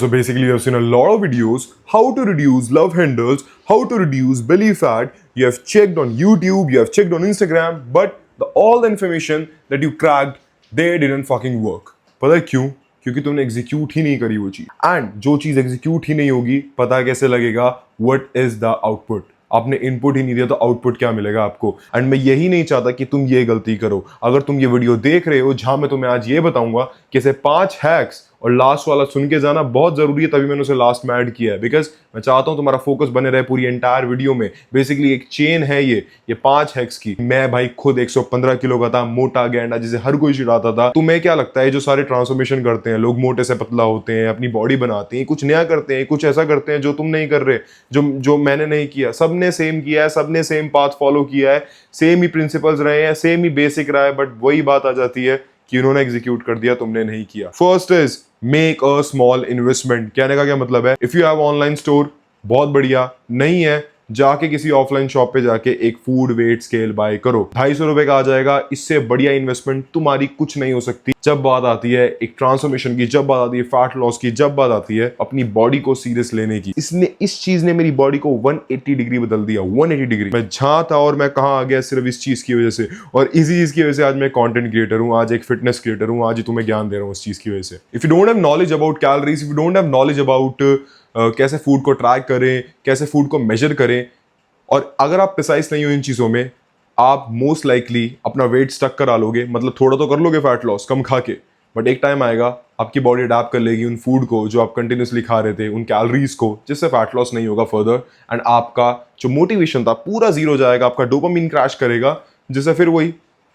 So basically, you have seen a lot of videos how to reduce love handles, how to reduce belly fat. You have checked on YouTube, you have checked on Instagram, but all the information that you cracked, they didn't fucking work. पता है क्यों? क्योंकि तुमने execute ही नहीं करी वो चीज. And जो चीज एग्जीक्यूट ही नहीं होगी, पता कैसे लगेगा व्हाट इज द आउटपुट? आपने इनपुट ही नहीं दिया तो आउटपुट क्या मिलेगा आपको? एंड मैं यही नहीं चाहता कि तुम ये गलती करो. अगर तुम ये वीडियो देख रहे हो जहां मैं तुम्हें आज ये बताऊंगा कि ऐसे 5 हैक्स, और लास्ट वाला सुन के जाना बहुत जरूरी है, तभी मैंने उसे लास्ट में ऐड किया है, बिकॉज मैं चाहता हूं तुम्हारा फोकस बने रहे पूरी एंटायर वीडियो में. बेसिकली एक चेन है ये 5 हैक्स की. मैं भाई खुद 115 किलो का था, मोटा गैंडा जिसे हर कोई चिढ़ाता था. तुम्हें क्या लगता है जो सारे ट्रांसफॉर्मेशन करते हैं लोग, मोटे से पतला होते हैं, अपनी बॉडी बनाते हैं, कुछ नया करते हैं, कुछ ऐसा करते हैं जो तुम नहीं कर रहे, जो मैंने नहीं किया. सबने सेम किया है, सबने सेम पाथ फॉलो किया है, सेम ही प्रिंसिपल्स रहे हैं, सेम ही बेसिक रहा है, बट वही बात आ जाती है कि उन्होंने एग्जीक्यूट कर दिया, तुमने नहीं किया. First is make a small investment. कहने का क्या मतलब है? If you have online store, बहुत बढ़िया. नहीं है, जाके किसी ऑफलाइन शॉप पे जाके एक फूड वेट स्केल बाय करो. 250 रुपए का आ जाएगा. इससे बढ़िया इन्वेस्टमेंट तुम्हारी कुछ नहीं हो सकती. जब बात आती है एक ट्रांसफॉर्मेशन की, जब बात आती है फैट लॉस की, जब बात आती है अपनी बॉडी को सीरियस लेने की, इस चीज ने मेरी बॉडी को 180 डिग्री बदल दिया. 180 डिग्री. मैं जहां था और मैं कहां आ गया सिर्फ इस चीज की वजह से. और इसी चीज की वजह से आज मैं कंटेंट क्रिएटर हूं, आज एक फिटनेस क्रिएटर हूं, आज ही तुम्हें ज्ञान दे रहा हूं इस चीज की वजह से. If you don't have knowledge about calories, if you don't have knowledge about कैसे फूड को ट्रैक करें, कैसे फूड को मेजर करें, और अगर आप प्रिसाइज नहीं हो इन चीजों में, आप मोस्ट लाइकली अपना वेट स्टक करा लोगे. मतलब थोड़ा तो कर लोगे फैट लॉस कम खा के, बट एक टाइम आएगा आपकी बॉडी अडैप्ट कर लेगी उन फूड को जो आप कंटिन्यूसली खा रहे थे, उन कैलोरीज को, जिससे फैट लॉस नहीं होगा फर्दर. एंड आपका जो मोटिवेशन था पूरा जीरो जाएगा, आपका डोपामिन क्रैश करेगा, जिससे फिर वही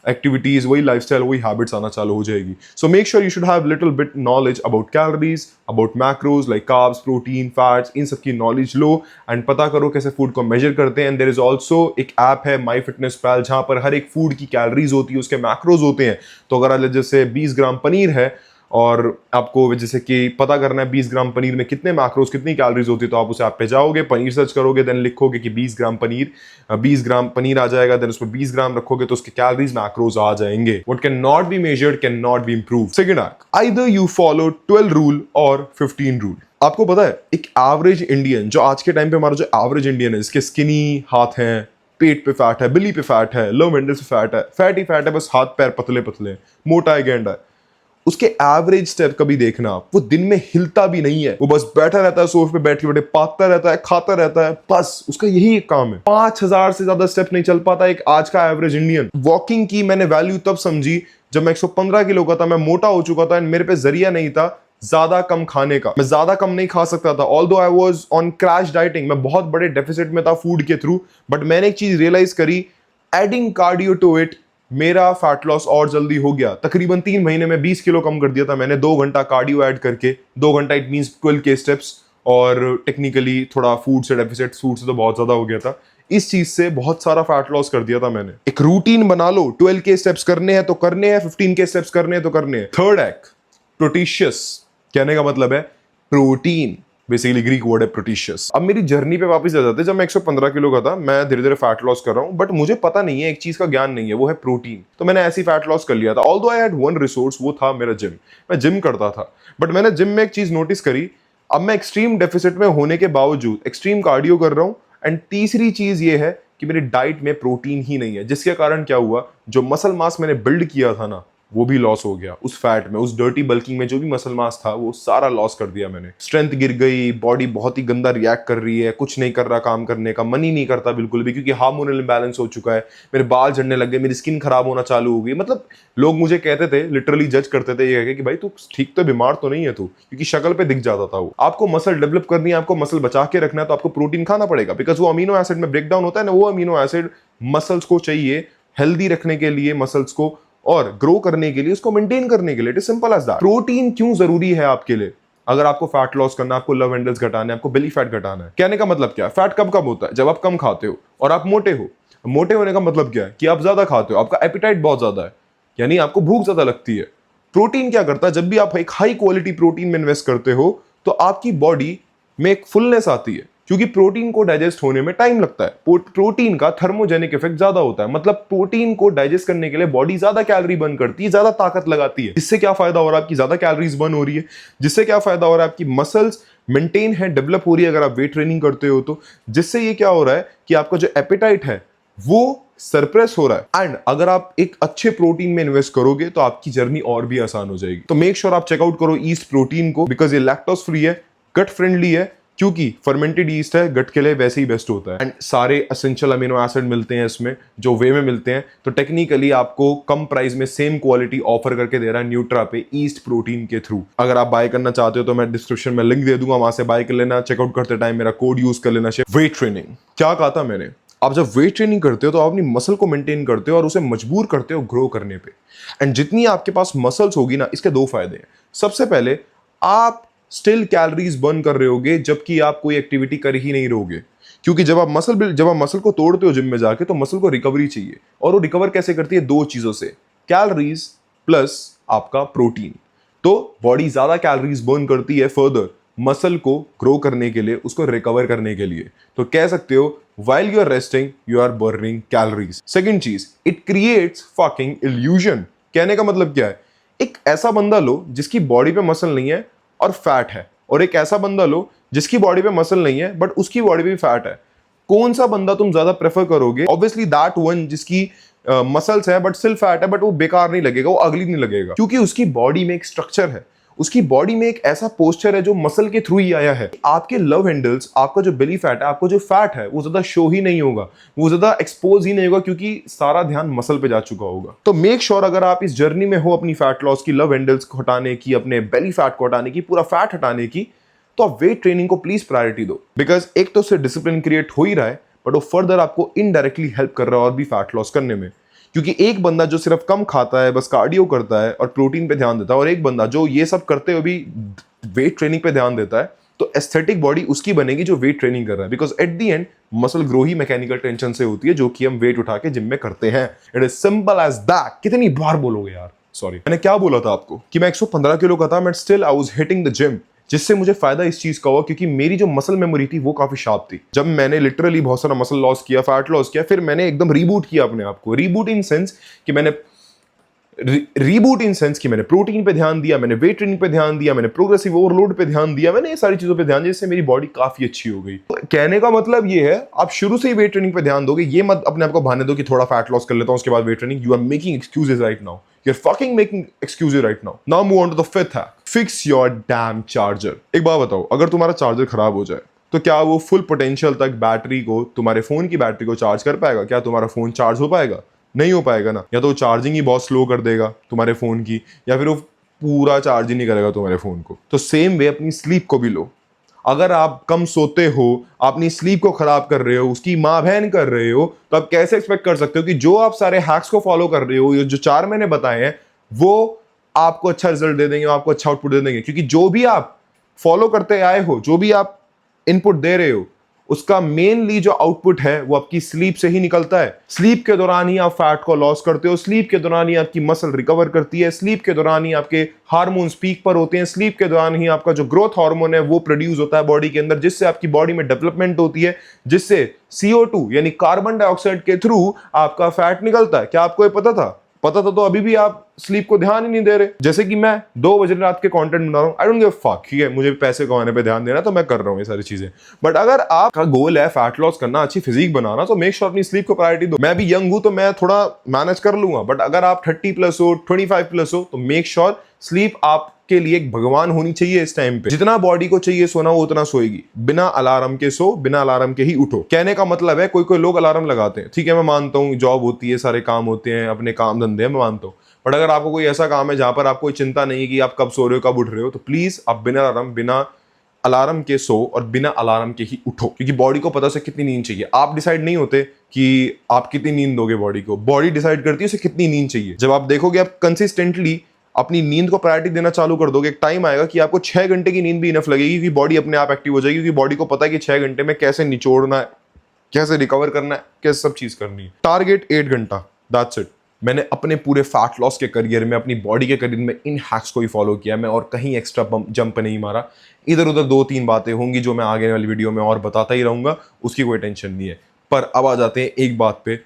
एक्टिविटीज, वही लाइफस्टाइल, वही हैबिट्स आना चालू हो जाएगी. So make sure you should have little bit knowledge about calories, about macros like carbs, protein, fats. इन सब की नॉलेज लो एंड पता करो कैसे फूड को मेजर करते हैं. एंड देयर इज ऑल्सो एक ऐप है माई फिटनेस पैल, जहां पर हर एक फूड की कैलोरीज होती है, उसके मैक्रोज होते हैं. तो अगर जैसे 20 ग्राम पनीर है और आपको जैसे कि पता करना है 20 ग्राम पनीर में कितने मैक्रोज, कितनी कैलोरीज होती है, तो आप उस ऐप पे जाओगे, पनीर सर्च करोगे, देन लिखोगे कि 20 ग्राम पनीर आ जाएगा. देन उसमें 20 ग्राम रखोगे तो उसके कैलोरीज मैक्रोज आ जाएंगे. What can not be measured can not be improve. Second hack, either you follow 12 rule और 15 रूल. आपको पता है एक एवरेज इंडियन, जो आज के टाइम पे हमारा जो एवरेज इंडियन है, इसके स्किनी हाथ हैं, पेट पे फैट है, बिली पे फैट है, लव हैंडल्स पे फैट है, फैट ही फैट है, बस हाथ पैर पतले पतले, मोटा है, गेंडा है. उसके एवरेज स्टेप कभी देखना आप, वो दिन में हिलता भी नहीं है, वो बस बैठा रहता है सोफे पे, बैठ के बैठे पाता रहता है, खाता रहता है, बस उसका यही एक काम है. 5000 से ज्यादा स्टेप नहीं चल पाता एक आज का एवरेज इंडियन. वॉकिंग की मैंने वैल्यू तब समझी जब मैं 115 किलो का था, मैं मोटा हो चुका था, एंड मेरे पे जरिया नहीं था ज्यादा कम खाने का. मैं ज्यादा कम नहीं खा सकता था, although I was on crash dieting, मैं बहुत बड़े डेफिसिट में था फूड के थ्रू. बट मैंने एक चीज रियलाइज करी, एडिंग कार्डियो टू इट, मेरा फैट लॉस और जल्दी हो गया. तकरीबन 3 महीने में 20 किलो कम कर दिया था मैंने, 2 घंटा कार्डियो ऐड करके. 2 घंटा इट मींस 12 के स्टेप्स, और टेक्निकली थोड़ा फूड से डेफिसिट, फूड से तो बहुत ज्यादा हो गया था. इस चीज से बहुत सारा फैट लॉस कर दिया था मैंने. एक रूटीन बना लो, 12 के स्टेप्स करने हैं तो करने हैं, 15 के स्टेप्स करने हैं तो करने हैं. थर्ड हैक, प्रोटीशियस. कहने का मतलब है प्रोटीन, बेसिकली ग्रीक वर्ड है प्रोटीशियस. अब मेरी जर्नी पे वापस आ जाते हैं. जब मैं 115 किलो का था, मैं धीरे धीरे फैट लॉस कर रहा हूं, बट मुझे पता नहीं है, एक चीज का ज्ञान नहीं है, वो है प्रोटीन. तो मैंने ऐसी फैट लॉस कर लिया था. Although I had one resource, वो था मेरा जिम. मैं जिम करता था, बट मैंने जिम में एक चीज नोटिस करी, अब मैं एक्सट्रीम डेफिसिट में होने के बावजूद एक्सट्रीम कार्डियो कर रहा हूं. एंड तीसरी चीज ये है कि मेरी डाइट में प्रोटीन ही नहीं है, जिसके कारण क्या हुआ, जो मसल मास मैंने बिल्ड किया था ना, वो भी लॉस हो गया. उस फैट में, उस डर्टी बल्किंग में जो भी मसल मास था, वो सारा लॉस कर दिया मैंने. स्ट्रेंथ गिर गई, बॉडी बहुत ही गंदा रिएक्ट कर रही है, कुछ नहीं कर रहा काम करने का, मन ही नहीं करता बिल्कुल भी, क्योंकि हार्मोनल इंबैलेंस हो चुका है. मेरे बाल झड़ने लग गए, मेरी स्किन खराब होना चालू हो गई. मतलब लोग मुझे कहते थे, लिटरली जज करते थे ये कि भाई तू ठीक तो, बीमार तो नहीं है तू, क्योंकि शक्ल पे दिख जाता था वो. आपको मसल डेवलप करनी है, आपको मसल बचा के रखना है, तो आपको प्रोटीन खाना पड़ेगा, बिकॉज वो अमीनो एसिड में ब्रेक डाउन होता है ना. वो अमीनो एसिड मसल्स को चाहिए हेल्दी रखने के लिए, मसल्स को और ग्रो करने के लिए, उसको मेंटेन करने के लिए. It is simple as that. Protein क्यों जरूरी है आपके लिए? अगर आपको फैट लॉस करना है, आपको लव हैंडल्स घटाना है, आपको बेली फैट घटाना है. कहने का मतलब क्या है? फैट कब कब होता है? जब आप कम खाते हो और आप मोटे हो. मोटे होने का मतलब क्या है? कि आप ज्यादा खाते हो, आपका एपिटाइट बहुत ज्यादा है, यानी आपको भूख ज्यादा लगती है. प्रोटीन क्या करता है? जब भी आप एक हाई क्वालिटी प्रोटीन में इन्वेस्ट करते हो, तो आपकी बॉडी में एक फुलनेस आती है, क्योंकि प्रोटीन को डाइजेस्ट होने में टाइम लगता है। प्रोटीन का थर्मोजेनिक इफेक्ट ज्यादा होता है, मतलब प्रोटीन को डाइजेस्ट करने के लिए बॉडी ज्यादा कैलोरी बर्न करती है, ज्यादा ताकत लगाती है। इससे क्या फायदा हो रहा है? आपकी ज्यादा कैलोरीज बर्न हो रही है, जिससे क्या फायदा हो रहा है? आपकी मसल्स मेंटेन है, डेवलप हो रही है अगर आप वेट ट्रेनिंग करते हो तो। जिससे ये क्या हो रहा है कि आपका जो एपेटाइट है वो सरप्रेस हो रहा है। एंड अगर आप एक अच्छे प्रोटीन में इन्वेस्ट करोगे तो आपकी जर्नी और भी आसान हो जाएगी। तो मेक श्योर आप चेकआउट करो ईस्ट प्रोटीन को, बिकॉज ये लैक्टोज फ्री है, गट फ्रेंडली है, क्योंकि फर्मेंटेड ईस्ट है, गट के लिए वैसे ही बेस्ट होता है। एंड सारे एसेंशियल अमीनो एसिड मिलते हैं इसमें, जो वे में मिलते हैं। तो टेक्निकली आपको कम प्राइस में सेम क्वालिटी ऑफर करके दे रहा है न्यूट्रा पे ईस्ट प्रोटीन के थ्रू। अगर आप बाय करना चाहते हो तो मैं डिस्क्रिप्शन में लिंक दे दूंगा, वहां से बाय कर लेना। चेकआउट करते टाइम मेरा कोड यूज कर लेना। वेट ट्रेनिंग क्या कहा था मैंने? आप जब वेट ट्रेनिंग करते हो तो आप अपनी मसल को मेंटेन करते हो और उसे मजबूर करते हो ग्रो करने पे। एंड जितनी आपके पास मसल्स होगी ना, इसके दो फायदे हैं। सबसे पहले, आप स्टिल कैलोरीज बर्न कर रहे होगे जबकि आप कोई एक्टिविटी कर ही नहीं रहोगे, क्योंकि जब आप मसल को तोड़ते हो जिम में जाके, तो मसल को रिकवरी चाहिए। और वो रिकवर कैसे करती है? दो चीजों से, कैलोरीज प्लस आपका प्रोटीन। तो बॉडी ज्यादा कैलोरीज बर्न करती है फर्दर मसल को ग्रो करने के लिए, उसको रिकवर करने के लिए। तो कह सकते हो while you are resting you are burning calories। Second चीज, it creates fucking illusion। कहने का मतलब क्या है? एक ऐसा बंदा लो जिसकी बॉडी पे मसल नहीं है और फैट है, और एक ऐसा बंदा लो जिसकी बॉडी पे मसल नहीं है बट उसकी बॉडी पे भी फैट है। कौन सा बंदा तुम ज्यादा प्रेफर करोगे? ऑब्वियसली दैट वन जिसकी मसल्स है बट स्टिल फैट है, बट वो बेकार नहीं लगेगा, वो अगली नहीं लगेगा, क्योंकि उसकी बॉडी में एक स्ट्रक्चर है, उसकी बॉडी में एक ऐसा पोस्चर है जो मसल के थ्रू ही आया है। आपके लव हैंडल्स, आपका जो बेली फैट है, आपको जो फैट है, वो ज्यादा शो ही नहीं होगा, वो ज्यादा एक्सपोज ही नहीं होगा, क्योंकि सारा ध्यान मसल पे जा चुका होगा। तो मेक श्योर अगर आप इस जर्नी में हो अपनी फैट लॉस की, लव हैंडल्स को हटाने की, अपने बेली फैट को हटाने की, पूरा फैट हटाने की, तो आप वेट ट्रेनिंग को प्लीज प्रायोरिटी दो। बिकॉज एक तो उससे डिसिप्लिन क्रिएट हो ही रहा है, बट वो फर्दर आपको इनडायरेक्टली हेल्प कर रहा है और भी फैट लॉस करने में। क्योंकि एक बंदा जो सिर्फ कम खाता है, बस कार्डियो करता है और प्रोटीन पे ध्यान देता है, और एक बंदा जो ये सब करते हुए भी वेट ट्रेनिंग पे ध्यान देता है, तो एस्थेटिक बॉडी उसकी बनेगी जो वेट ट्रेनिंग कर रहा है। Because at the end muscle grow he mechanical tension से होती है, जो कि हम वेट उठा के जिम में करते हैं। It is simple as that. कितनी बार बोलोगे यार? सॉरी, मैंने क्या बोला था आपको कि मैं 115 किलो का था, but still I was hitting the gym. जिससे मुझे फायदा इस चीज का हुआ क्योंकि मेरी जो मसल मेमोरी थी वो काफी शार्प थी। जब मैंने लिटरली बहुत सारा मसल लॉस किया, फैट लॉस किया, फिर मैंने एकदम रीबूट किया अपने आप को। रीबूट इन सेंस कि मैंने प्रोटीन पे ध्यान दिया, मैंने वेट ट्रेनिंग पे ध्यान दिया, मैंने प्रोग्रेसिव ओवरलोड पे ध्यान दिया, मैंने ये सारी चीजों पे ध्यान दिया, जिससे मेरी बॉडी काफी अच्छी हो गई। तो कहने का मतलब ये है, आप शुरू से ही वेट ट्रेनिंग पे ध्यान दोगे, ये मत अपने आप को बहाने दो कि थोड़ा फैट लॉस कर लेता हूं उसके बाद weight training. You are making excuses right now. You're fucking making excuses right now. Now move on to the fifth hack. Fix your damn charger. एक बात बताओ, अगर तुम्हारा चार्जर खराब हो जाए तो क्या वो फुल पोटेंशियल तक बैटरी को, तुम्हारे फोन की बैटरी को चार्ज कर पाएगा? क्या तुम्हारा फोन चार्ज हो पाएगा? नहीं हो पाएगा ना। या तो चार्जिंग ही बहुत स्लो कर देगा तुम्हारे फोन की, या फिर वो पूरा चार्ज ही नहीं करेगा तुम्हारे फोन को। तो सेम वे अपनी स्लीप को भी लो। अगर आप कम सोते हो, अपनी स्लीप को खराब कर रहे हो, उसकी माँ बहन कर रहे हो, तो आप कैसे एक्सपेक्ट कर सकते हो कि जो आप सारे हैक्स को फॉलो कर रहे हो, ये जो 4 मैंने बताए हैं, वो आपको अच्छा रिजल्ट दे देंगे, आपको अच्छा आउटपुट दे देंगे? क्योंकि जो भी आप फॉलो करते आए हो, जो भी आप इनपुट दे रहे हो, उसका मेनली जो आउटपुट है वो आपकी स्लीप से ही निकलता है। स्लीप के दौरान ही आप फैट को लॉस करते हो, स्लीप के दौरान ही आपकी मसल रिकवर करती है, स्लीप के दौरान ही आपके हार्मोन्स पीक पर होते हैं, स्लीप के दौरान ही आपका जो ग्रोथ हार्मोन है वो प्रोड्यूस होता है बॉडी के अंदर, जिससे आपकी बॉडी में डेवलपमेंट होती है, जिससे CO2 यानी कार्बन डाइऑक्साइड के थ्रू आपका फैट निकलता है। क्या आपको ये पता था? पता था तो अभी भी आप स्लीप को ध्यान ही नहीं दे रहे। जैसे कि मैं 2 बजे रात के कंटेंट बना रहा हूं, I don't give a fuck, ठीक है, मुझे पैसे कमाने पे ध्यान देना, तो मैं कर रहा हूं ये सारी चीजें। बट अगर आपका गोल है फैट लॉस करना, अच्छी फिजिक बनाना, तो मेक श्योर अपनी स्लीप को प्रायोरिटी दो। मैं भी यंग हूं तो मैं थोड़ा मैनेज कर लूंगा, बट अगर आप 30+ हो, 25+ हो, तो मेक श्योर स्लीप आपके लिए एक भगवान होनी चाहिए इस टाइम पे। जितना बॉडी को चाहिए सोना वो उतना सोएगी। बिना अलार्म के सो, बिना अलार्म के ही उठो। कहने का मतलब है, कोई लोग अलार्म लगाते हैं, ठीक है, मैं मानता हूँ, जॉब होती है, सारे काम होते हैं, अपने काम धंधे हैं, मैं मानता हूँ। बट अगर आपको कोई ऐसा काम है जहां पर आपको चिंता नहीं कि आप कब सो रहे हो, कब उठ रहे हो, तो प्लीज आप बिना अलार्म के सो और बिना अलार्म के ही उठो। क्योंकि बॉडी को पता है कितनी नींद चाहिए। आप डिसाइड नहीं होते कि आप कितनी नींद दोगे बॉडी को, बॉडी डिसाइड करती है उसे कितनी नींद चाहिए। जब आप देखोगे आप कंसिस्टेंटली अपनी नींद को प्रायोरिटी देना चालू कर दोगे, एक टाइम आएगा कि आपको 6 घंटे की नींद भी इनफ लगेगी, क्योंकि बॉडी अपने आप एक्टिव हो जाएगी, क्योंकि बॉडी को पता है कि 6 घंटे में कैसे निचोड़ना है, कैसे रिकवर करना है, कैसे सब चीज करनी है। टारगेट 8 घंटा, दैट्स इट। मैंने अपने पूरे फैट लॉस के करियर में, अपनी बॉडी के करियर में इन हैक्स को ही फॉलो किया मैं, और कहीं एक्स्ट्रा जंप नहीं मारा। इधर उधर 2-3 बातें होंगी जो मैं आगे वाली वीडियो में और बताता ही रहूंगा, उसकी कोई टेंशन नहीं है। पर अब आ जाते हैं एक बात पे,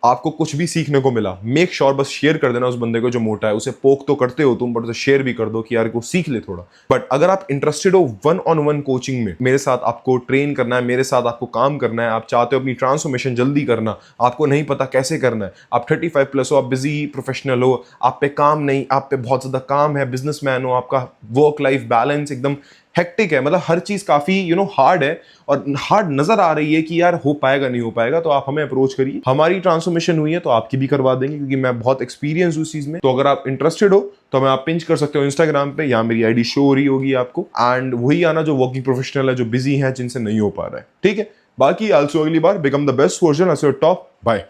आपको कुछ भी सीखने को मिला, मेक श्योर बस शेयर कर देना उस बंदे को जो मोटा है। उसे पोक तो करते हो तुम, बट उसे शेयर भी कर दो कि यार को सीख ले थोड़ा। बट अगर आप इंटरेस्टेड हो 1-on-1 कोचिंग में, मेरे साथ आपको ट्रेन करना है, मेरे साथ आपको काम करना है, आप चाहते हो अपनी ट्रांसफॉर्मेशन जल्दी करना, आपको नहीं पता कैसे करना है, आप 35+ हो, आप बिजी प्रोफेशनल हो, आप पे काम नहीं, आप पे बहुत ज्यादा काम है, बिजनेसमैन हो, आपका वर्क लाइफ बैलेंस एकदम हेक्टिक है, मतलब हर चीज काफी हार्ड है और हार्ड नजर आ रही है कि यार हो पाएगा नहीं हो पाएगा, तो आप हमें अप्रोच करिए। हमारी ट्रांसफॉर्मेशन हुई है तो आपकी भी करवा देंगे, क्योंकि मैं बहुत एक्सपीरियंस हूं इस चीज में। तो अगर आप इंटरेस्टेड हो तो हमें आप पिंच कर सकते हो इंस्टाग्राम पे, या मेरी आईडी शो हो रही होगी आपको। एंड वही आना जो वर्किंग प्रोफेशनल है, जो बिजी है, जिनसे नहीं हो पा रहा है, ठीक है। बाकी आल्सो अगली बार become the best version as your top. Bye.